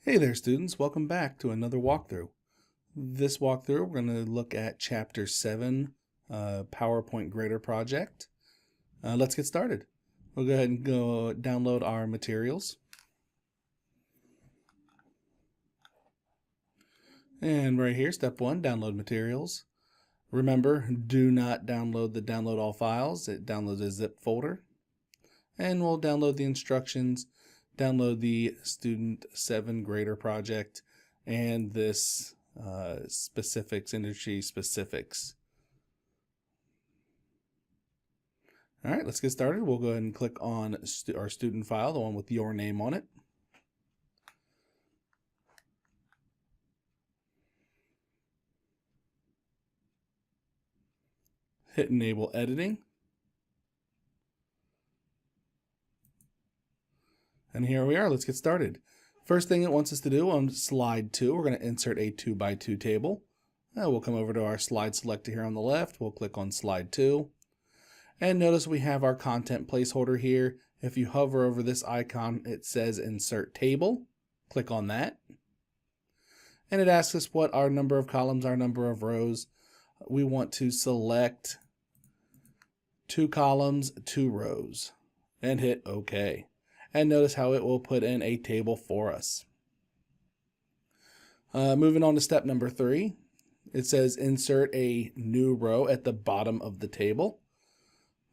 Hey there students, welcome back to another walkthrough. This walkthrough we're going to look at Chapter 7, PowerPoint Grader Project. Let's get started. We'll go ahead and go download our materials. And right here, step 1, download materials. Remember, do not download the download all files. It downloads a zip folder. And we'll download the instructions, download the Student 7 Grader Project, and this specifics, industry specifics. All right, let's get started. We'll go ahead and click on our student file, the one with your name on it. Hit enable editing. And here we are. Let's get started. First thing it wants us to do on slide 2, we're going to insert a 2x2 table. We'll come over to our slide selector here on the left. We'll click on slide 2. And notice we have our content placeholder here. If you hover over this icon, it says insert table. Click on that. And it asks us what our number of columns, our number of rows. We want to select 2 columns, 2 rows, and hit OK. And notice how it will put in a table for us. Moving on to step number 3, it says insert a new row at the bottom of the table.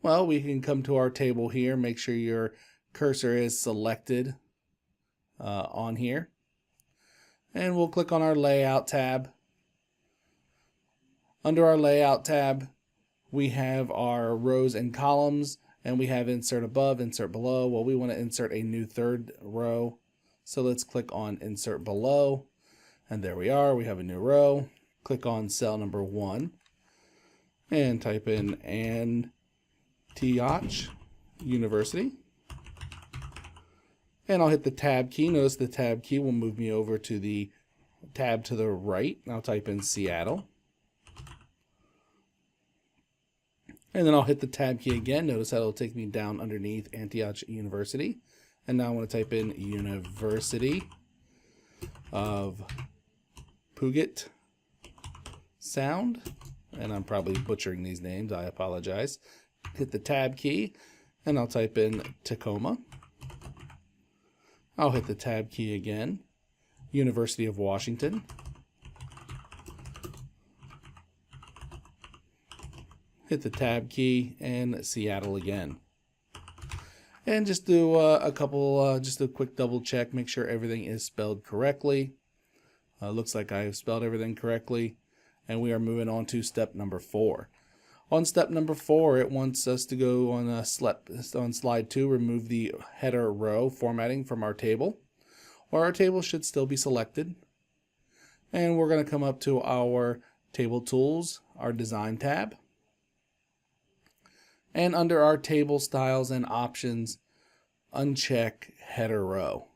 Well, we can come to our table here, make sure your cursor is selected on here. And we'll click on our layout tab. Under our layout tab, we have our rows and columns. And we have insert above, insert below. Well, we want to insert a new 3rd row. So let's click on insert below. And there we are. We have a new row. Click on cell number 1 and type in Antioch University. And I'll hit the tab key. Notice the tab key will move me over to the tab to the right. I'll type in Seattle. And then I'll hit the tab key again. Notice that it'll take me down underneath Antioch University. And now I want to type in University of Puget Sound. And I'm probably butchering these names. I apologize. Hit the tab key and I'll type in Tacoma. I'll hit the tab key again. University of Washington. Hit the tab key and Seattle again. And just do just a quick double check, make sure everything is spelled correctly. Looks like I have spelled everything correctly. And we are moving on to step number 4. On step number 4, it wants us to go on slide 2, remove the header row formatting from our table. Or our table should still be selected. And we're going to come up to our table tools, our design tab. And under our table styles and options, uncheck header row.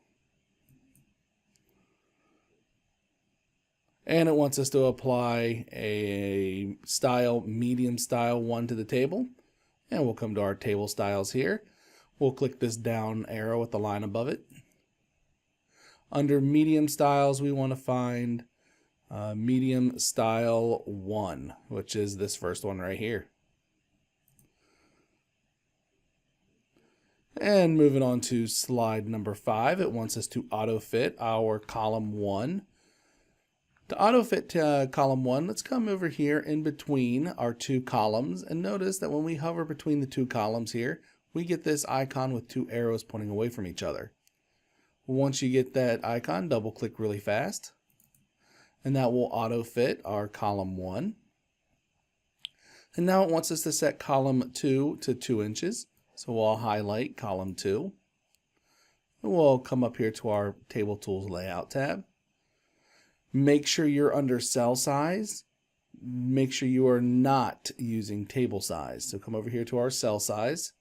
And it wants us to apply a style, medium style 1 to the table. And we'll come to our table styles here. We'll click this down arrow with the line above it. Under medium styles, we want to find medium style 1, which is this first one right here. And moving on to slide number 5, it wants us to auto-fit our column 1. To auto-fit column 1, let's come over here in between our 2 columns and notice that when we hover between the 2 columns here, we get this icon with 2 arrows pointing away from each other. Once you get that icon, double-click really fast, and that will auto-fit our column 1. And now it wants us to set column 2 to 2 inches. So we'll highlight column 2. And we'll come up here to our Table Tools Layout tab. Make sure you're under cell size. Make sure you are not using table size. So come over here to our cell size.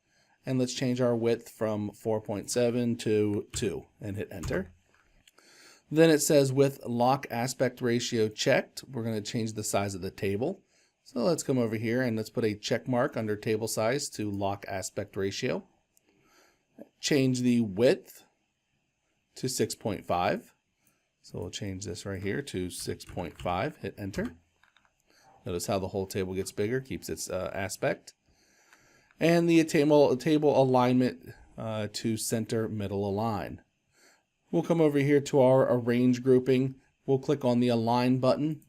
And let's change our width from 4.7 to 2 and hit enter. Then it says with lock aspect ratio checked, we're going to change the size of the table. So let's come over here and let's put a check mark under table size to lock aspect ratio. Change the width to 6.5. So we'll change this right here to 6.5, hit enter. Notice how the whole table gets bigger, keeps its aspect. And the table alignment to center, middle, align. We'll come over here to our arrange grouping. We'll click on the align button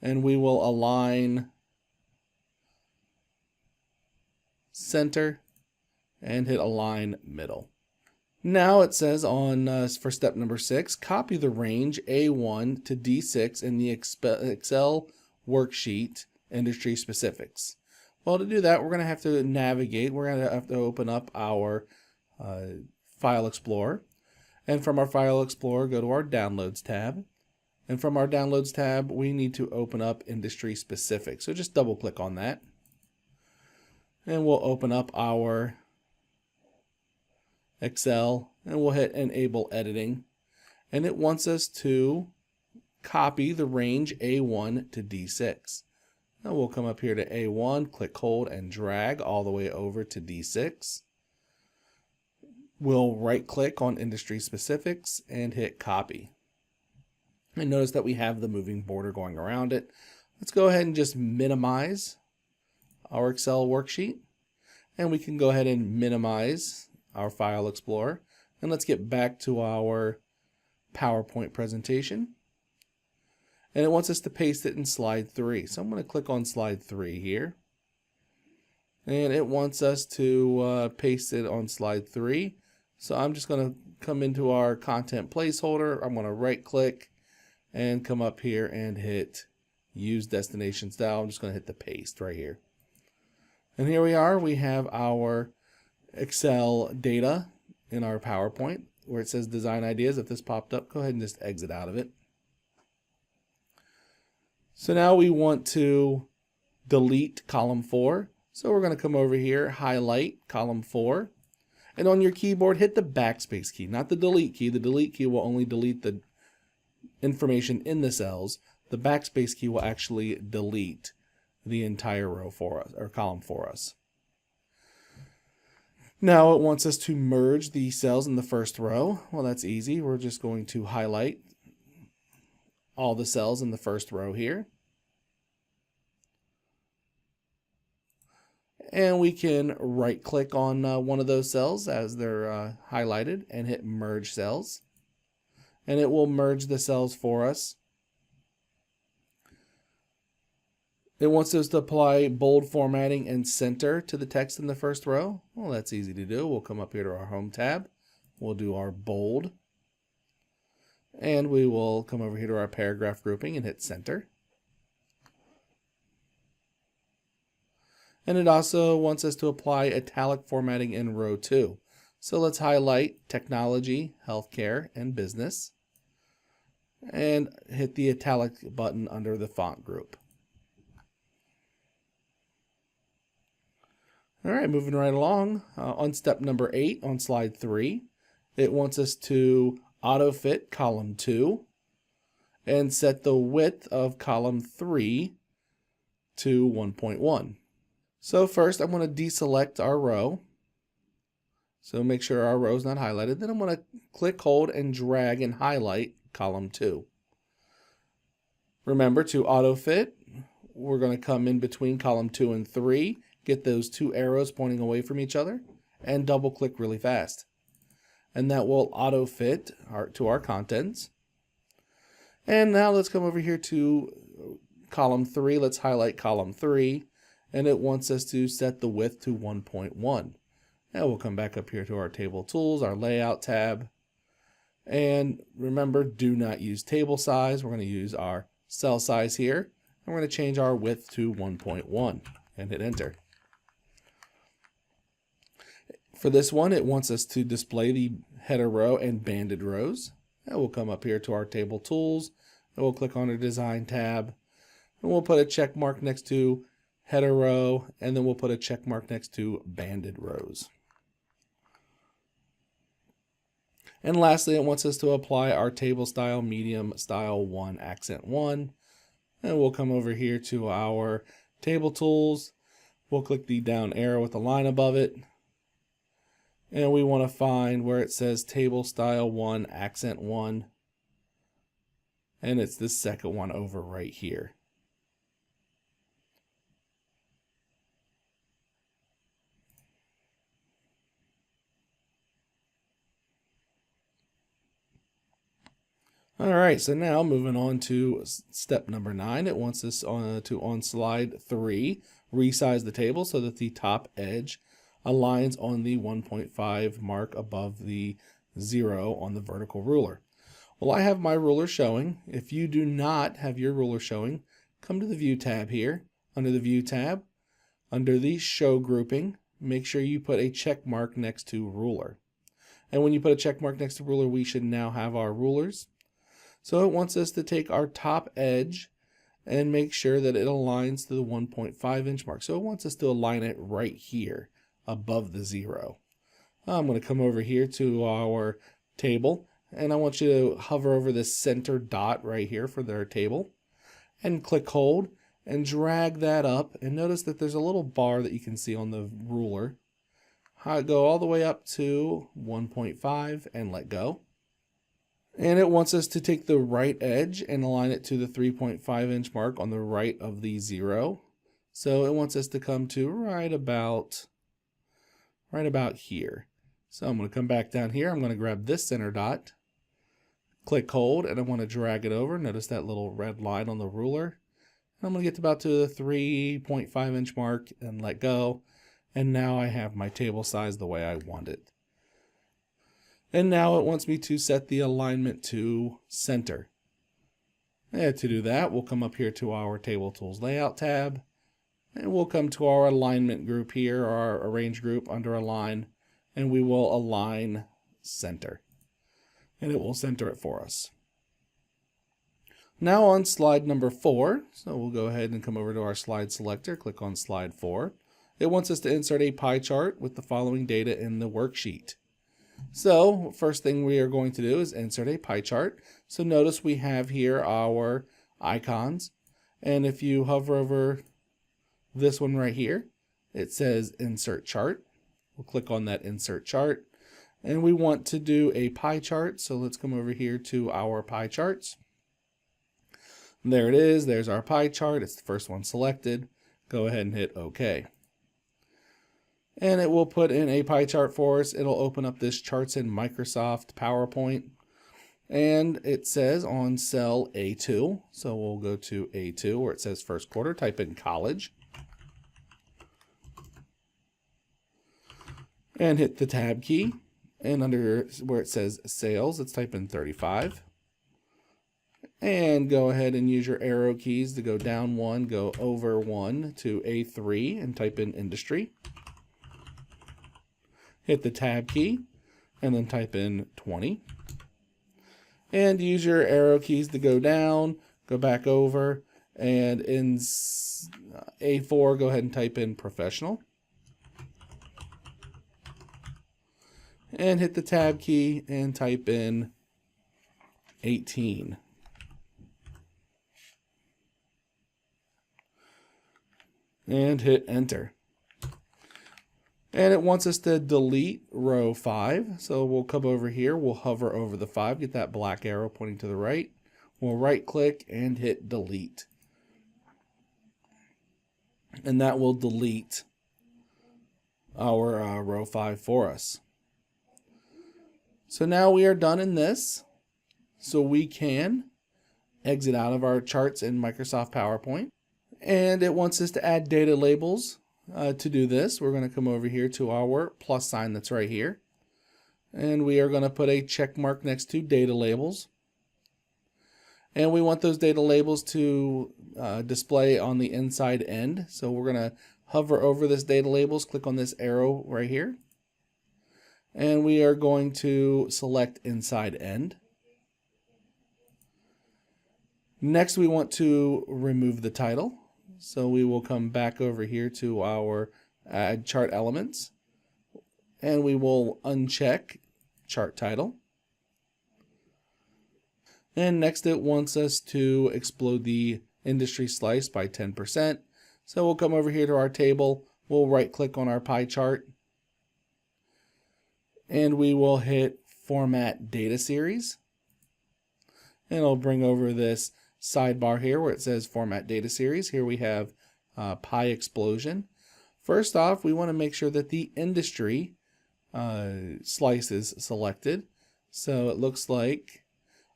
and we will align center and hit align middle. Now it says on for step number 6, copy the range A1 to D6 in the Excel worksheet industry specifics. Well, to do that, we're going to have to navigate. We're going to have to open up our File Explorer. And from our File Explorer, go to our Downloads tab. And from our Downloads tab, we need to open up Industry Specific. So just double click on that. And we'll open up our Excel and we'll hit Enable Editing. And it wants us to copy the range A1 to D6. Now we'll come up here to A1, click, hold, and drag all the way over to D6. We'll right click on Industry Specifics and hit copy. And notice that we have the moving border going around it. Let's go ahead and just minimize our Excel worksheet. And we can go ahead and minimize our File Explorer. And let's get back to our PowerPoint presentation. And it wants us to paste it in slide 3. So I'm going to click on slide 3 here. And it wants us to paste it on slide 3. So I'm just going to come into our content placeholder. I'm going to right click and come up here and hit use destination style. I'm just going to hit the paste right here. And here we are. We have our Excel data in our PowerPoint where it says design ideas. If this popped up, go ahead and just exit out of it. So now we want to delete column 4. So we're going to come over here, highlight column 4. And on your keyboard, hit the backspace key, not the delete key. The delete key will only delete the information in the cells. The backspace key will actually delete the entire row for us, or column for us. Now it wants us to merge the cells in the first row. Well, that's easy. We're just going to highlight all the cells in the first row here. And we can right click on one of those cells as they're highlighted and hit merge cells. And it will merge the cells for us. It wants us to apply bold formatting and center to the text in the first row. Well, that's easy to do. We'll come up here to our home tab. We'll do our bold. And we will come over here to our paragraph grouping and hit center. And it also wants us to apply italic formatting in row 2. So let's highlight technology, healthcare, and business. And hit the italic button under the font group. All right, moving right along. On step number 8 on slide 3, it wants us to auto-fit column 2 and set the width of column 3 to 1.1. So first I'm going to deselect our row. So make sure our row is not highlighted. Then I'm going to click, hold, and drag and highlight column 2. Remember to auto-fit, we're going to come in between column 2 and 3, get those 2 arrows pointing away from each other, and double click really fast. And that will auto-fit to our contents. And now let's come over here to column 3. Let's highlight column 3. And it wants us to set the width to 1.1. Now we'll come back up here to our table tools, our layout tab. And remember, do not use table size. We're going to use our cell size here. And we're going to change our width to 1.1 and hit enter. For this one, it wants us to display the header row and banded rows. And we'll come up here to our table tools and we'll click on our design tab. And we'll put a check mark next to header row, and then we'll put a check mark next to banded rows. And lastly, it wants us to apply our table style, medium style 1, accent 1. And we'll come over here to our table tools. We'll click the down arrow with the line above it. And we want to find where it says table style 1, accent 1. and it's the second one over right here. All right, so now moving on to step number 9, it wants us on slide 3, resize the table so that the top edge aligns on the 1.5 mark above the 0 on the vertical ruler. Well, I have my ruler showing. If you do not have your ruler showing, come to the View tab here. Under the View tab, under the Show grouping, make sure you put a check mark next to Ruler. And when you put a check mark next to Ruler, we should now have our rulers. So it wants us to take our top edge and make sure that it aligns to the 1.5 inch mark. So it wants us to align it right here above the 0. I'm going to come over here to our table, and I want you to hover over this center dot right here for their table and click hold and drag that up, and notice that there's a little bar that you can see on the ruler. Go all the way up to 1.5 and let go. And it wants us to take the right edge and align it to the 3.5 inch mark on the right of the 0. So it wants us to come to right about here. So I'm going to come back down here. I'm going to grab this center dot, click hold, and I want to drag it over. Notice that little red line on the ruler. I'm going to get about to the 3.5 inch mark and let go. And now I have my table size the way I want it. And now it wants me to set the alignment to center. And to do that, we'll come up here to our Table Tools Layout tab, and we'll come to our alignment group here, our arrange group under align, and we will align center. And it will center it for us. Now on slide number 4, so we'll go ahead and come over to our slide selector, click on slide 4. It wants us to insert a pie chart with the following data in the worksheet. So first thing we are going to do is insert a pie chart. So notice we have here our icons, and if you hover over this one right here, it says insert chart. We'll click on that insert chart, and we want to do a pie chart. So let's come over here to our pie charts. There it is. There's our pie chart. It's the first one selected. Go ahead and hit OK. And it will put in a pie chart for us. It'll open up this Charts in Microsoft PowerPoint. And it says on cell A2. So we'll go to A2 where it says first quarter. Type in college. And hit the tab key. And under where it says sales, let's type in 35. And go ahead and use your arrow keys to go down 1, go over 1 to A3 and type in industry. Hit the tab key and then type in 20. And use your arrow keys to go down, go back over, and in A4, go ahead and type in professional. And hit the tab key and type in 18. And hit enter. And it wants us to delete row 5. So we'll come over here, we'll hover over the 5, get that black arrow pointing to the right. We'll right click and hit delete. And that will delete our row 5 for us. So now we are done in this. So we can exit out of our charts in Microsoft PowerPoint. And it wants us to add data labels. To do this, we're going to come over here to our plus sign that's right here. And we are going to put a check mark next to data labels. And we want those data labels to display on the inside end. So we're going to hover over this data labels, click on this arrow right here. And we are going to select inside end. Next, we want to remove the title. So we will come back over here to our add chart elements, and we will uncheck chart title. And next it wants us to explode the industry slice by 10%. So we'll come over here to our table, we'll right click on our pie chart, and we will hit format data series. And it'll bring over this sidebar here where it says Format Data Series. Here we have Pi Explosion. First off, we want to make sure that the industry slice is selected. So it looks like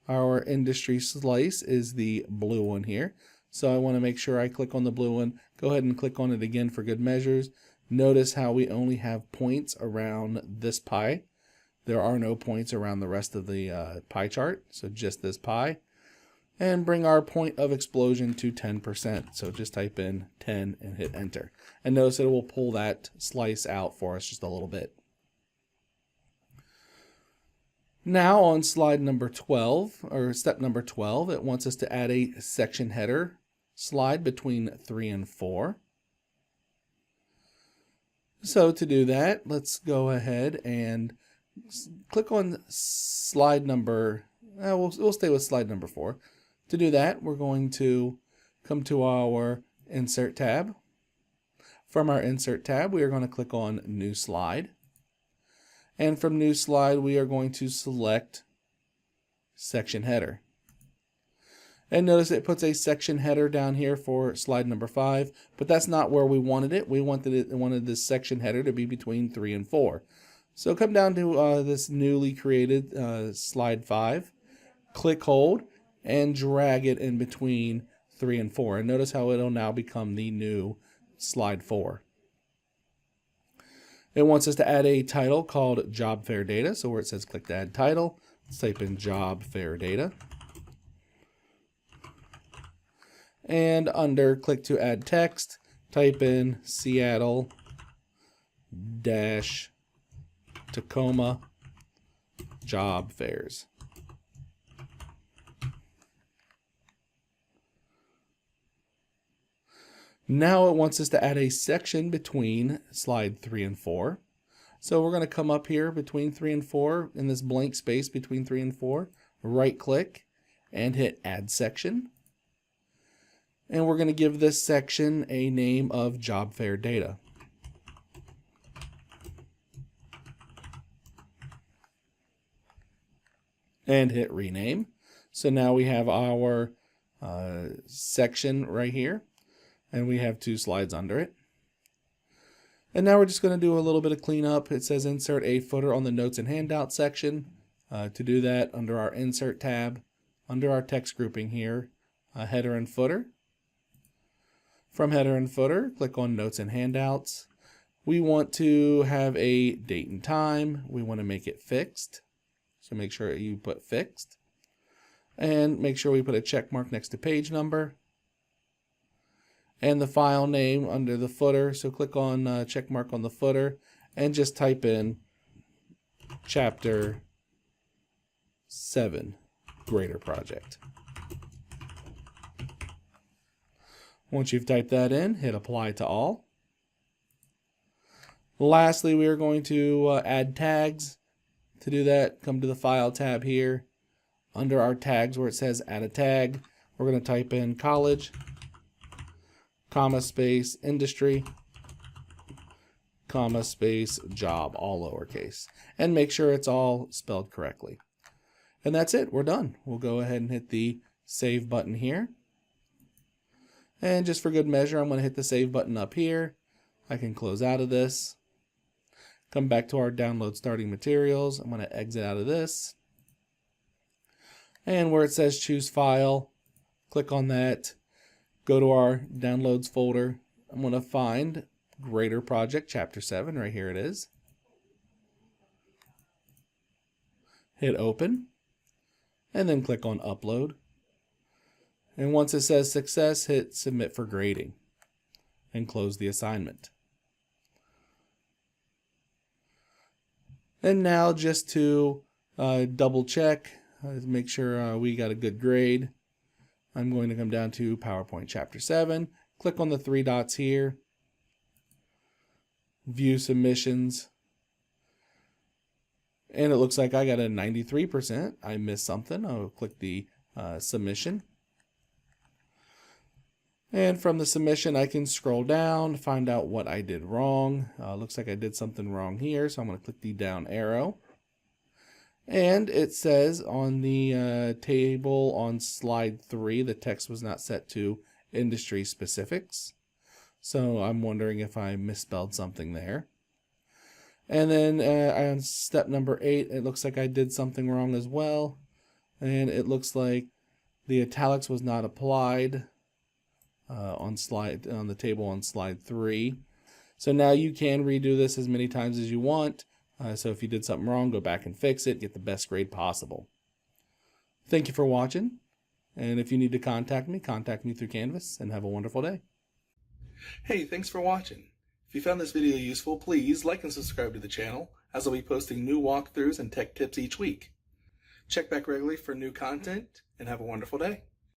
our industry slice is the blue one here. So I want to make sure I click on the blue one. Go ahead and click on it again for good measures. Notice how we only have points around this pie. There are no points around the rest of the pie chart, so just this pie. And bring our point of explosion to 10%. So just type in 10 and hit enter. And notice that it will pull that slice out for us just a little bit. Now on slide number 12, or step number 12, it wants us to add a section header slide between 3 and 4. So to do that, let's go ahead and click on slide number, we'll stay with slide number 4. To do that, we're going to come to our Insert tab. From our Insert tab, we are going to click on New Slide. And from New Slide, we are going to select Section Header. And notice it puts a section header down here for slide number 5, but that's not where we wanted it. We wanted this section header to be between 3 and 4. So come down to this newly created slide 5, click hold, and drag it in between 3 and 4. And notice how it'll now become the new slide 4. It wants us to add a title called Job Fair Data. So where it says click to add title, let's type in Job Fair Data. And under click to add text, type in Seattle Tacoma job fairs. Now it wants us to add a section between slide 3 and 4. So we're going to come up here between 3 and 4 in this blank space between 3 and 4, right click and hit add section. And we're going to give this section a name of Job Fair Data. And hit rename. So now we have our section right here. And we have 2 slides under it. And now we're just going to do a little bit of cleanup. It says insert a footer on the notes and handout section. To do that, under our Insert tab, under our text grouping here, header and footer. From header and footer, click on Notes and Handouts. We want to have a date and time. We want to make it fixed. So make sure you put fixed. And make sure we put a check mark next to page number. And the file name under the footer. So click on check mark on the footer and just type in Chapter 7 Grader Project. Once you've typed that in, hit apply to all. Lastly, we are going to add tags. To do that, come to the File tab here. Under our tags where it says add a tag, we're going to type in college, comma space industry, comma space job, all lowercase. And make sure it's all spelled correctly. And that's it, we're done. We'll go ahead and hit the save button here. And just for good measure, I'm going to hit the save button up here. I can close out of this. Come back to our download starting materials. I'm going to exit out of this. And where it says choose file, click on that. Go to our downloads folder. I'm going to find Grader Project Chapter 7. Right here it is. Hit open. And then click on upload. And once it says success, hit submit for grading. And close the assignment. And now just to double check, make sure we got a good grade, I'm going to come down to PowerPoint Chapter 7, click on the 3 dots here, view submissions, and it looks like I got a 93%. I missed something. I'll click the submission. And from the submission, I can scroll down, find out what I did wrong. Looks like I did something wrong here, so I'm going to click the down arrow. And it says on the table on slide 3, the text was not set to industry specifics. So I'm wondering if I misspelled something there. And then on step number 8, it looks like I did something wrong as well. And it looks like the italics was not applied on the table on slide 3. So now you can redo this as many times as you want. So if you did something wrong, go back and fix it, get the best grade possible. Thank you for watching. And if you need to contact me through Canvas, and have a wonderful day. Hey, thanks for watching. If you found this video useful, please like and subscribe to the channel, as I'll be posting new walkthroughs and tech tips each week. Check back regularly for new content, and have a wonderful day.